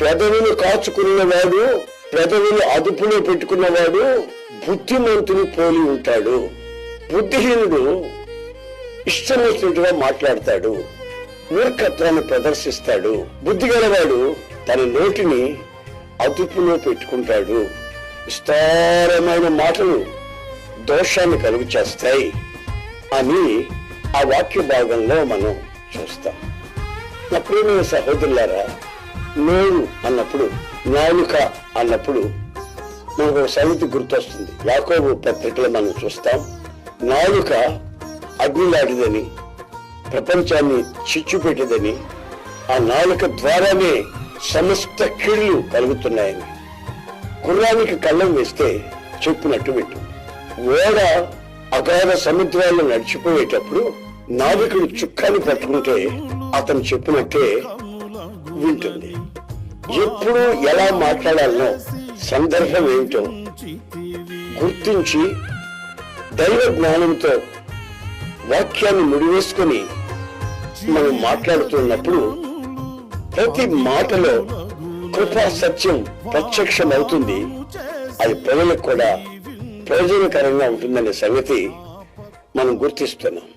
పెదవులు కాచుకున్నవాడు, పెదవులు అదుపులో పెట్టుకున్నవాడు బుద్ధిమంతుని పోలి ఉంటాడు. బుద్ధిహీనుడు ఇష్టం వచ్చినట్టుగా మాట్లాడతాడు, మూర్ఖత్వాన్ని ప్రదర్శిస్తాడు. బుద్ధి గలవాడు తన నోటిని అదుపులో పెట్టుకుంటాడు. విస్తారమైన మాటలు దోషాన్ని కలుగు చేస్తాయి అని ఆ వాక్య భాగంలో మనం చూస్తాం. నా ప్రియమైన సహోదరులారా, నోరు అన్నప్పుడు, నాలుక అన్నప్పుడు మనకు ఒక సంగతి గుర్తొస్తుంది. యాకోబు పత్రికలో మనం చూస్తాం, నాలుక అగ్నిలాంటిదని, ప్రపంచాన్ని చిచ్చు పెట్టేదని, ఆ నాలుక ద్వారానే సమస్త కీళ్లు కలుగుతున్నాయని. గుర్రానికి కళ్ళం వేస్తే చెప్పినట్టు వింటుంది. ఓడ అగాధ సముద్రాల్లో నడిచిపోయేటప్పుడు నావికుడు చుక్కాని పట్టుకుంటే అతను చెప్పినట్టే వింటుంది. ఎప్పుడు ఎలా మాట్లాడాలనో, సందర్భం ఏమిటో గుర్తించి దైవ జ్ఞానంతో వాక్యాన్ని ముడివేసుకుని మనం మాట్లాడుతున్నప్పుడు ప్రతి మాటలో కృపా సత్యం ప్రత్యక్షం అవుతుంది. అది ప్రజలకు కూడా ప్రయోజనకరంగా ఉంటుందనే సంగతి మనం గుర్తిస్తున్నాం.